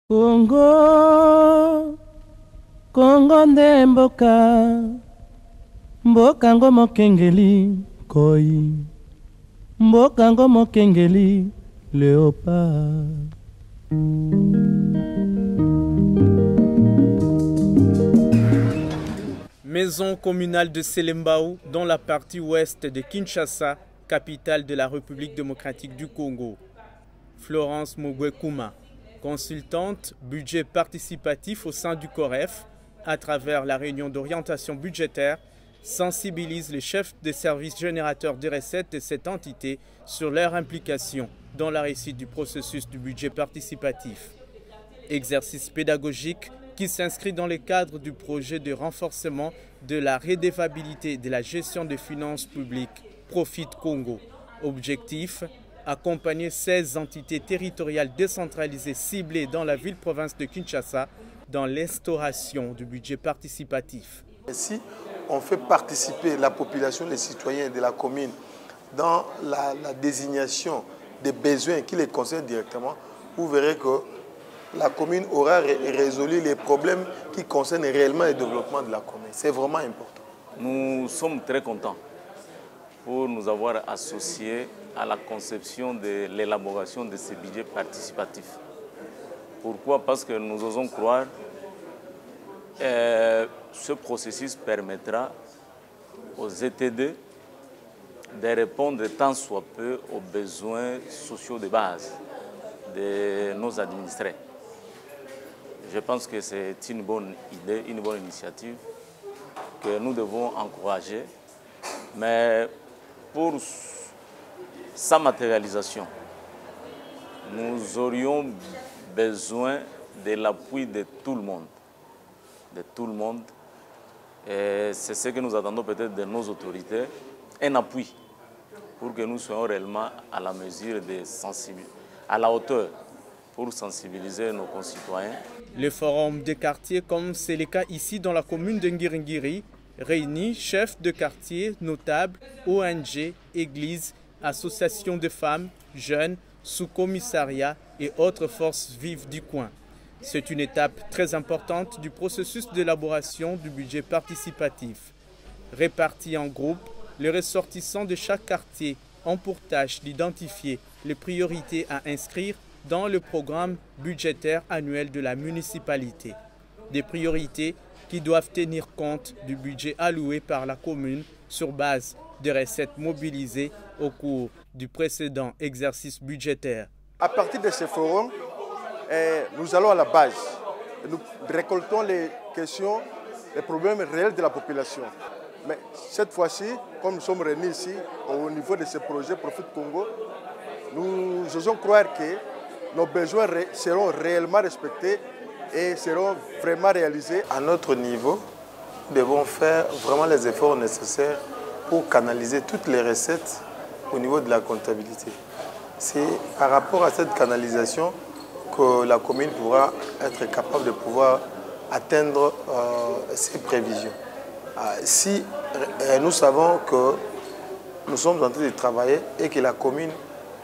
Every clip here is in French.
Congo, Congo nde mboka, mboka ngo mokengeli koi, mboka ngo mokengeli léopard. Maison communale de Selembao, dans la partie ouest de Kinshasa, capitale de la République démocratique du Congo. Florence Mugwekuma, consultante budget participatif au sein du COREF, à travers la réunion d'orientation budgétaire, sensibilise les chefs des services générateurs des recettes de cette entité sur leur implication dans la réussite du processus du budget participatif. Exercice pédagogique qui s'inscrit dans le cadre du projet de renforcement de la redevabilité de la gestion des finances publiques Profit Congo. Objectif: accompagner 16 entités territoriales décentralisées ciblées dans la ville-province de Kinshasa dans l'instauration du budget participatif. Si on fait participer la population, les citoyens de la commune dans la désignation des besoins qui les concernent directement, vous verrez que la commune aura résolu les problèmes qui concernent réellement le développement de la commune. C'est vraiment important. Nous sommes très contents pour nous avoir associés à la conception de l'élaboration de ces budgets participatifs. Pourquoi? Parce que nous osons croire que ce processus permettra aux ETD de répondre tant soit peu aux besoins sociaux de base de nos administrés. Je pense que c'est une bonne idée, une bonne initiative que nous devons encourager. Mais pour sa matérialisation, nous aurions besoin de l'appui de tout le monde. De tout le monde. Et c'est ce que nous attendons peut-être de nos autorités, un appui pour que nous soyons réellement à la mesure de sensibiliser, à la hauteur pour sensibiliser nos concitoyens. Le forum des quartiers, comme c'est le cas ici dans la commune de Ngiringiri, réunit chefs de quartier, notables, ONG, églises, associations de femmes, jeunes, sous-commissariats et autres forces vives du coin. C'est une étape très importante du processus d'élaboration du budget participatif. Répartis en groupes, les ressortissants de chaque quartier ont pour tâche d'identifier les priorités à inscrire dans le programme budgétaire annuel de la municipalité. Des priorités qui doivent tenir compte du budget alloué par la commune sur base des recettes mobilisées au cours du précédent exercice budgétaire. À partir de ce forum, nous allons à la base. Nous récoltons les questions, les problèmes réels de la population. Mais cette fois-ci, comme nous sommes réunis ici au niveau de ce projet Profit Congo, nous osons croire que nos besoins seront réellement respectés et seront vraiment réalisés. À notre niveau, nous devons faire vraiment les efforts nécessaires pour canaliser toutes les recettes au niveau de la comptabilité. C'est par rapport à cette canalisation que la commune pourra être capable de pouvoir atteindre ses prévisions. Si nous savons que nous sommes en train de travailler et que la commune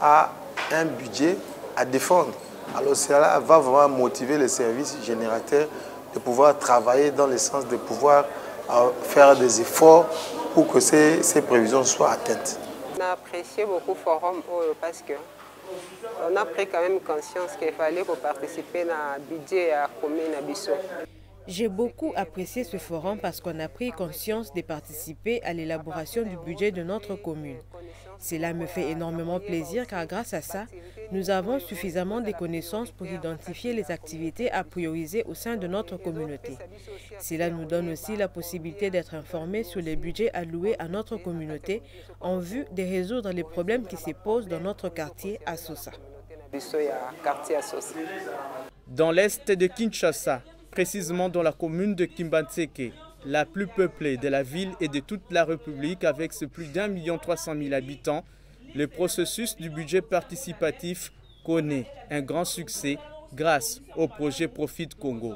a un budget à défendre, alors cela va vraiment motiver les services générateurs de pouvoir travailler dans le sens de pouvoir faire des efforts pour que ces prévisions soient atteintes. On a apprécié beaucoup le forum parce qu'on a pris quand même conscience qu'il fallait participer à budget à la commune à Bissau. J'ai beaucoup apprécié ce forum parce qu'on a pris conscience de participer à l'élaboration du budget de notre commune. Cela me fait énormément plaisir car grâce à ça, nous avons suffisamment de connaissances pour identifier les activités à prioriser au sein de notre communauté. Cela nous donne aussi la possibilité d'être informés sur les budgets alloués à notre communauté en vue de résoudre les problèmes qui se posent dans notre quartier à Sosa. Dans l'est de Kinshasa, précisément dans la commune de Kimbantseke, la plus peuplée de la ville et de toute la République avec ses plus d'1,3 habitants, le processus du budget participatif connaît un grand succès grâce au projet Profit Congo.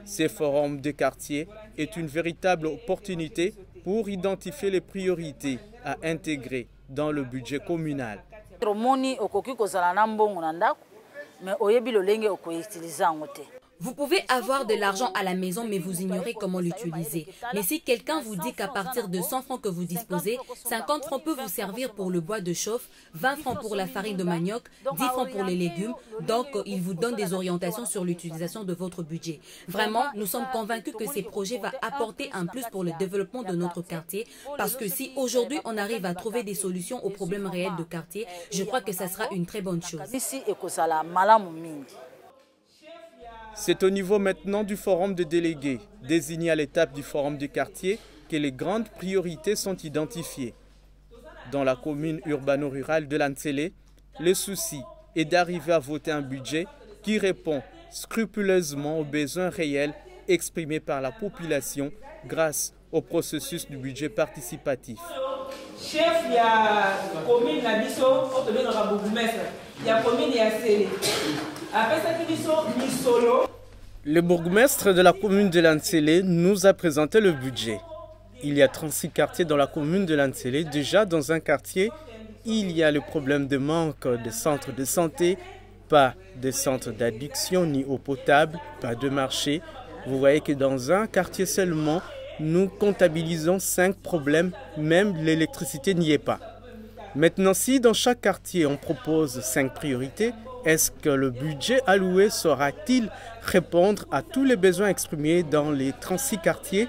Ce forum de quartier est une véritable opportunité pour identifier les priorités à intégrer dans le budget communal. Vous pouvez avoir de l'argent à la maison, mais vous ignorez comment l'utiliser. Mais si quelqu'un vous dit qu'à partir de 100 francs que vous disposez, 50 francs peut vous servir pour le bois de chauffe, 20 francs pour la farine de manioc, 10 francs pour les légumes, donc il vous donne des orientations sur l'utilisation de votre budget. Vraiment, nous sommes convaincus que ces projets vont apporter un plus pour le développement de notre quartier, parce que si aujourd'hui on arrive à trouver des solutions aux problèmes réels de quartier, je crois que ça sera une très bonne chose. C'est au niveau maintenant du forum de délégués, désigné à l'étape du forum du quartier, que les grandes priorités sont identifiées. Dans la commune urbano-rurale de Lantsele, le souci est d'arriver à voter un budget qui répond scrupuleusement aux besoins réels exprimés par la population grâce au processus du budget participatif. Chef, il y a la commune, la biso, on te donne un bourgmestre. Il y a la commune, il y a Sélé. Après ça, ils sont mis solo. Le bourgmestre de la commune de Lantsele nous a présenté le budget. Il y a 36 quartiers dans la commune de Lantsele. Déjà, dans un quartier, il y a le problème de manque de centres de santé, pas de centres d'addiction ni eau potable, pas de marché. Vous voyez que dans un quartier seulement, nous comptabilisons 5 problèmes, même l'électricité n'y est pas. Maintenant, si dans chaque quartier on propose 5 priorités, est-ce que le budget alloué saura-t-il répondre à tous les besoins exprimés dans les 36 quartiers?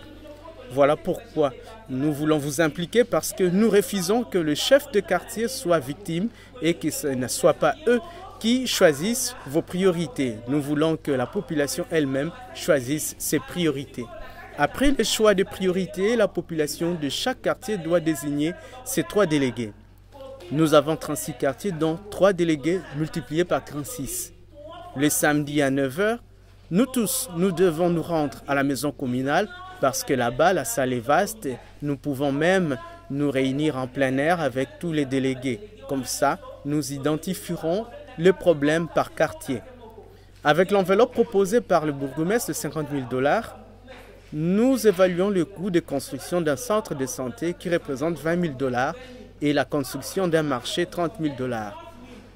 Voilà pourquoi nous voulons vous impliquer, parce que nous refusons que le chef de quartier soit victime et que ce ne soit pas eux qui choisissent vos priorités. Nous voulons que la population elle-même choisisse ses priorités. Après le choix des priorités, la population de chaque quartier doit désigner ses 3 délégués. Nous avons 36 quartiers, dont 3 délégués multipliés par 36. Le samedi à 9 h, nous tous, nous devons nous rendre à la maison communale parce que là-bas, la salle est vaste. Nous pouvons même nous réunir en plein air avec tous les délégués. Comme ça, nous identifierons le problème par quartier. Avec l'enveloppe proposée par le bourgmestre de 50 000 $, nous évaluons le coût de construction d'un centre de santé qui représente 20 000 $ et la construction d'un marché 30 000 $.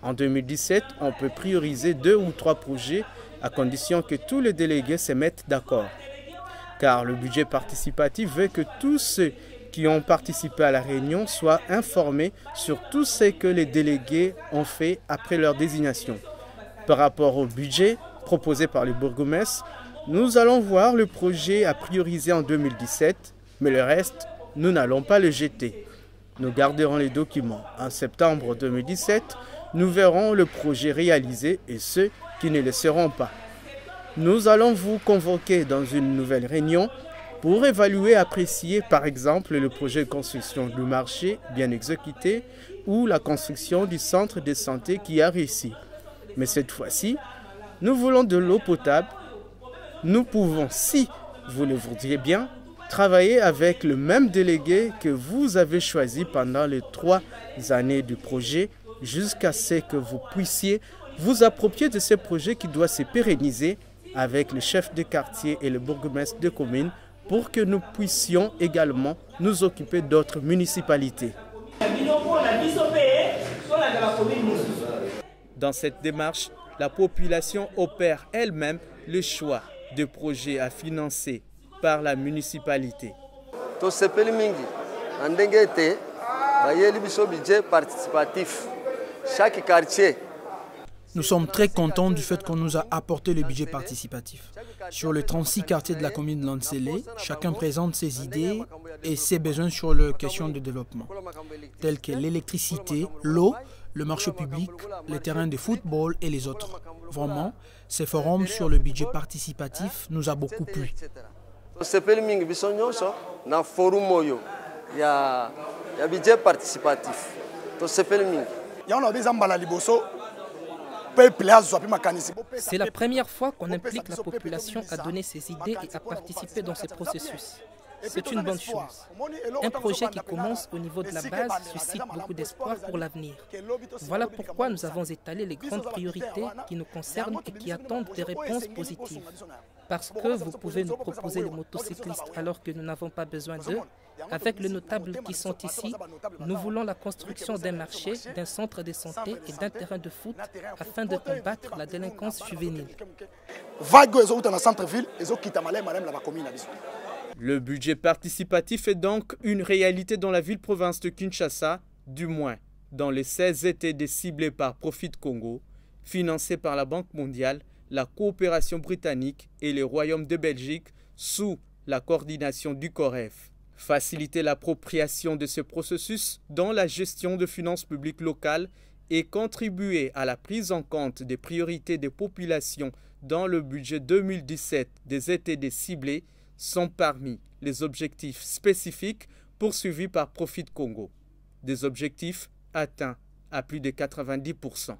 En 2017, on peut prioriser 2 ou 3 projets à condition que tous les délégués se mettent d'accord. Car le budget participatif veut que tous ceux qui ont participé à la réunion soient informés sur tout ce que les délégués ont fait après leur désignation. Par rapport au budget proposé par le bourgmestre, nous allons voir le projet à prioriser en 2017, mais le reste, nous n'allons pas le jeter. Nous garderons les documents. En septembre 2017, nous verrons le projet réalisé et ceux qui ne le seront pas. Nous allons vous convoquer dans une nouvelle réunion pour évaluer et apprécier par exemple le projet de construction du marché bien exécuté ou la construction du centre de santé qui a réussi. Mais cette fois-ci, nous voulons de l'eau potable. Nous pouvons, si vous le voudriez bien, travailler avec le même délégué que vous avez choisi pendant les 3 années du projet jusqu'à ce que vous puissiez vous approprier de ce projet qui doit se pérenniser avec le chef de quartier et le bourgmestre de commune pour que nous puissions également nous occuper d'autres municipalités. Dans cette démarche, la population opère elle-même le choix de projets à financer par la municipalité. Chaque quartier. Nous sommes très contents du fait qu'on nous a apporté le budget participatif. Sur les 36 quartiers de la commune de Lantsele, chacun présente ses idées et ses besoins sur les questions de développement, telles que l'électricité, l'eau, le marché public, les terrains de football et les autres. Vraiment, ce forum sur le budget participatif nous a beaucoup plu. Il y a budget participatif. C'est la première fois qu'on implique la population à donner ses idées et à participer dans ces processus. C'est une bonne chose. Un projet qui commence au niveau de la base suscite beaucoup d'espoir pour l'avenir. Voilà pourquoi nous avons étalé les grandes priorités qui nous concernent et qui attendent des réponses positives. Parce que vous pouvez nous proposer les motocyclistes alors que nous n'avons pas besoin d'eux, Avec les notables qui sont ici, nous voulons la construction d'un marché, d'un centre de santé et d'un terrain de foot afin de combattre la délinquance juvénile. Le budget participatif est donc une réalité dans la ville-province de Kinshasa, du moins dans les 16 ETD ciblés par Profit Congo, financés par la Banque mondiale, la coopération britannique et le Royaume de Belgique sous la coordination du COREF. Faciliter l'appropriation de ce processus dans la gestion de finances publiques locales et contribuer à la prise en compte des priorités des populations dans le budget 2017 des ETD ciblés sont parmi les objectifs spécifiques poursuivis par Profit Congo. Des objectifs atteints à plus de 90%.